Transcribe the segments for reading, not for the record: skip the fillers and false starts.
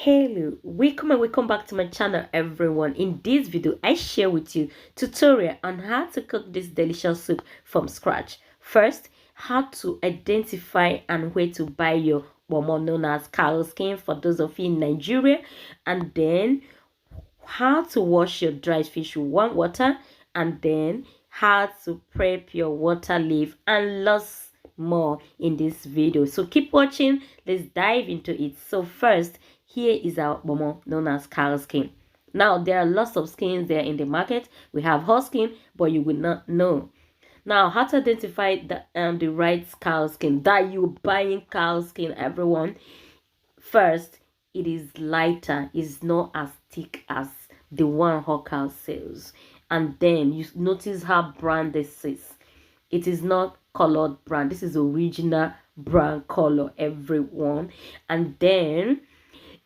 Hello, welcome and welcome back to my channel everyone. In this video I share with you tutorial on how to cook this delicious soup from scratch. First, how to identify and where to buy your kpomo, known as cowskin for those of you in Nigeria, and then how to wash your dried fish with warm water, and then how to prep your water leaf, and lots more in this video. So keep watching. Let's dive into it. So first, here is our kpomo, known as cow skin. Now there are lots of skins there in the market. We have horse skin, but you will not know. Now, how to identify the right cow skin that you buying cow skin, everyone. First, it is lighter, it's not as thick as the one Hawker sells. And then you notice how brown this is. It is not colored brown. This is original brown color, everyone. And then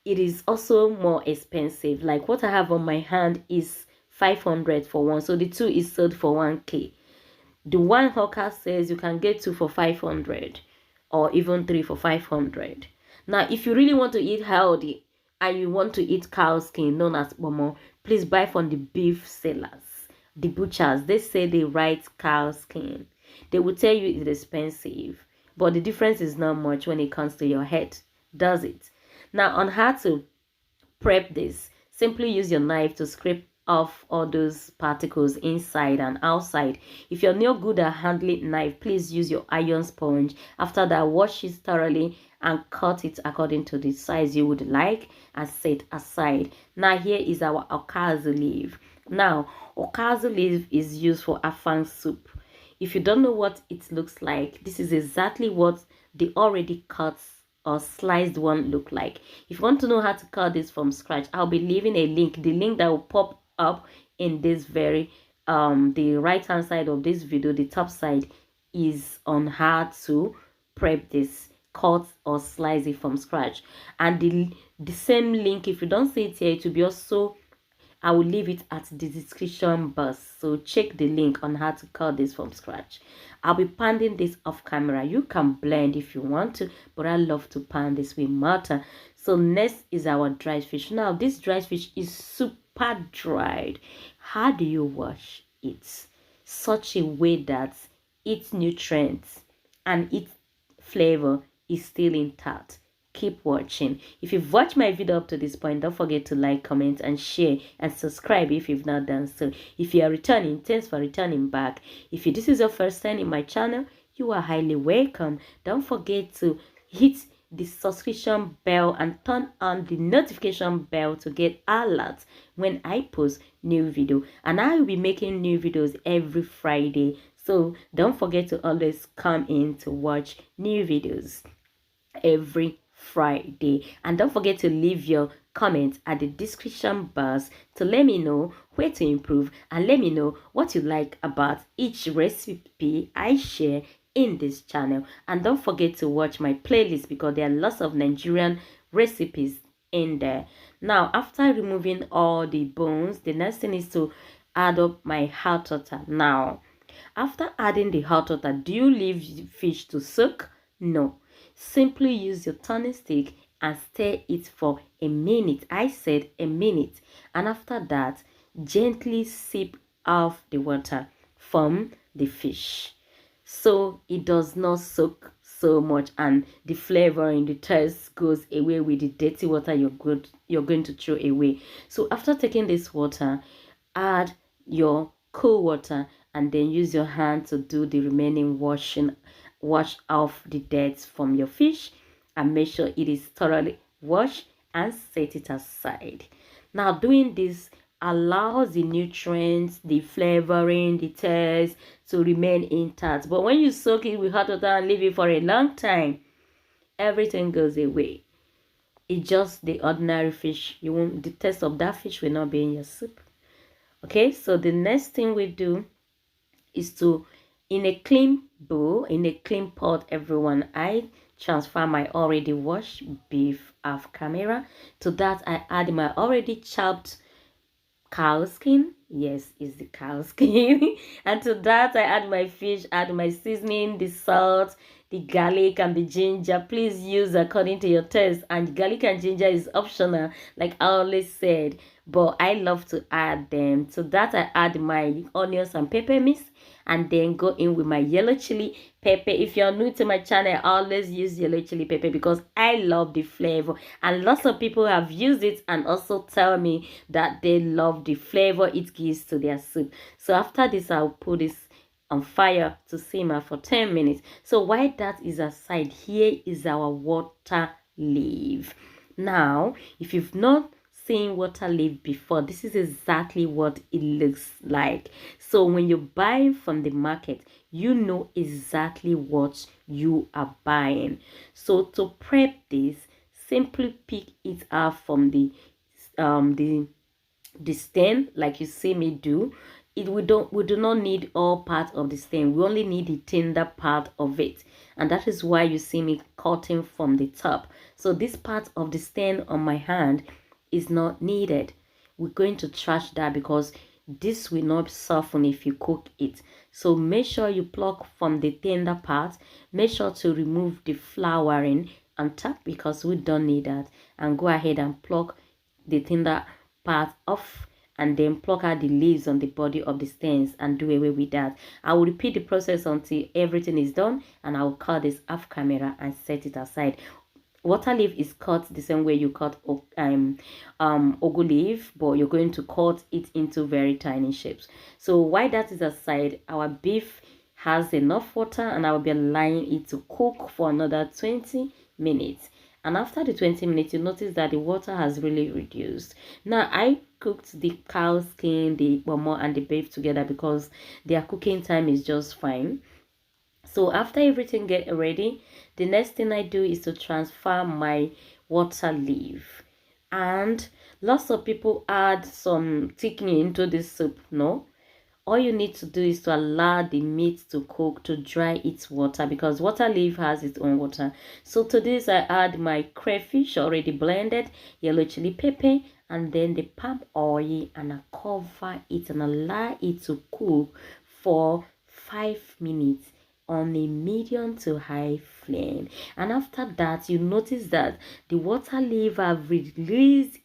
it is also more expensive. Like what I have on my hand is 500 for one. So the two is sold for 1k. The one Hawker says you can get two for 500 or even three for 500. Now, if you really want to eat healthy and you want to eat cow skin, known as kpomo, please buy from the beef sellers, the butchers. They say they write cow skin. They will tell you it's expensive, but the difference is not much when it comes to your head, does it? Now, on how to prep this, simply use your knife to scrape off all those particles inside and outside. If you're not good at handling knife, please use your iron sponge. After that, wash it thoroughly and cut it according to the size you would like and set aside. Now here is our okazi leaf. Now okazi leaf is used for afang soup. If you don't know what it looks like, this is exactly what the already cut or sliced one look like. If you want to know how to cut this from scratch, I'll be leaving a link, the link that will pop up in this very the right hand side of this video. The top side is on how to prep this, cut or slice it from scratch. And the same link, if you don't see it here, it will be also, I will leave it at the description box. So check the link on how to cut this from scratch. I'll be pounding this off camera. You can blend if you want to, but I love to pound this with mortar. So next is our dried fish. Now this dried fish is super dried. How do you wash it? Such a way that its nutrients and its flavor is still intact. Keep watching. If you've watched my video up to this point, don't forget to like, comment and share, and subscribe if you've not done so. If you are returning, thanks for returning back. If this is your first time in my channel, you are highly welcome. Don't forget to hit the subscription bell and turn on the notification bell to get alerts when I post new video. And I will be making new videos every Friday, so don't forget to always come in to watch new videos every Friday. And don't forget to leave your comments at the description box to let me know where to improve, and let me know what you like about each recipe I share in this channel. And don't forget to watch my playlist, because there are lots of Nigerian recipes in there. Now, after removing all the bones, the next thing is to add up my hot water. Now, after adding the hot water, do you leave fish to soak? No. Simply use your turning stick and stir it for a minute. I said a minute. And after that, gently sip off the water from the fish, so it does not soak so much and the flavor and the taste goes away with the dirty water you're going to throw away. So after taking this water, add your cool water and then use your hand to do the remaining washing. Wash off the dirt from your fish and make sure it is thoroughly washed and set it aside. Now, doing this allows the nutrients, the flavoring, the taste to remain intact. But when you soak it with hot water and leave it for a long time, everything goes away. It's just the ordinary fish. You won't, the taste of that fish will not be in your soup. Okay, so the next thing we do is to, in a clean bowl, in a clean pot, everyone, I transfer my already washed beef off camera. To that, I add my already chopped cow skin. Yes, it's the cow skin. And to that, I add my fish, add my seasoning, the salt, the garlic and the ginger. Please use according to your taste, and garlic and ginger is optional, like I always said, but I love to add them. So that I add my onions and pepper mix, and then go in with my yellow chili pepper. If you're new to my channel, I always use yellow chili pepper because I love the flavor, and lots of people have used it and also tell me that they love the flavor it gives to their soup. So after this, I'll put this on fire to simmer for 10 minutes. So while that is aside, here is our water leaf. Now, if you've not seen water leaf before, this is exactly what it looks like. So when you buy from the market, you know exactly what you are buying. So to prep this, simply pick it up from the stem, like you see me do. We do not need all part of the stem. We only need the tender part of it, and that is why you see me cutting from the top. So this part of the stem on my hand is not needed. We're going to trash that because this will not soften if you cook it. So make sure you pluck from the tender part. Make sure to remove the flowering on top because we don't need that, and go ahead and pluck the tender part off, and then pluck out the leaves on the body of the stems and do away with that. I will repeat the process until everything is done, and I will cut this off camera and set it aside. Water leaf is cut the same way you cut ugu leaf, but you're going to cut it into very tiny shapes. So while that is aside, our beef has enough water, and I will be allowing it to cook for another 20 minutes. And after the 20 minutes, you notice that the water has really reduced. Now I cooked the cow skin, the kpomo, and the beef together because their cooking time is just fine. So after everything get ready, the next thing I do is to transfer my water leaf. And lots of people add some thickening into this soup. No, all you need to do is to allow the meat to cook, to dry its water, because water leaf has its own water. So to this I add my crayfish already blended, yellow chili pepper, and then the palm oil, and I cover it and allow it to cook for 5 minutes on a medium to high flame. And after that, you notice that the water leaf have released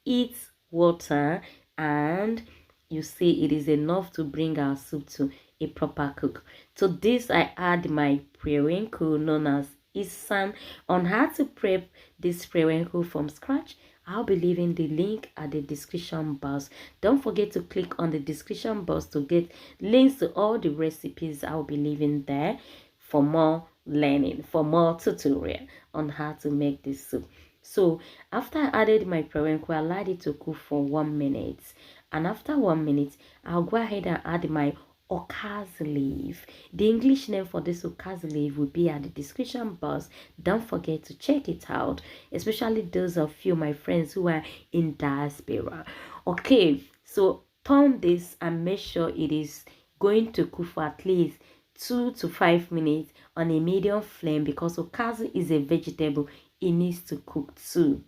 its water, and you see it is enough to bring our soup to a proper cook. To this I add my prewrinkle, known as isam. On how to prep this prewrinkle from scratch, I'll be leaving the link at the description box. Don't forget to click on the description box to get links to all the recipes I'll be leaving there for more learning, for more tutorial on how to make this soup. So after I added my prewrinkle, I allowed it to cook for 1 minute. And after 1 minute, I'll go ahead and add my okazi leaf. The English name for this okazi leaf will be at the description box. Don't forget to check it out, especially those of you, my friends, who are in diaspora. Okay, so turn this and make sure it is going to cook for at least 2 to 5 minutes on a medium flame, because okazi is a vegetable. It needs to cook too.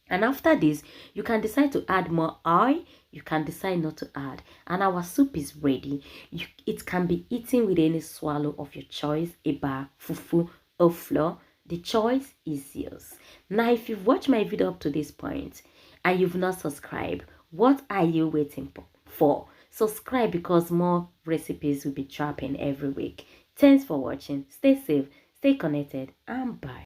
And after this, you can decide to add more oil, you can decide not to add, and our soup is ready. It can be eaten with any swallow of your choice, eba, fufu, or flour. The choice is yours. Now, if you've watched my video up to this point and you've not subscribed, what are you waiting for? Subscribe, because more recipes will be dropping every week. Thanks for watching. Stay safe, stay connected, and bye.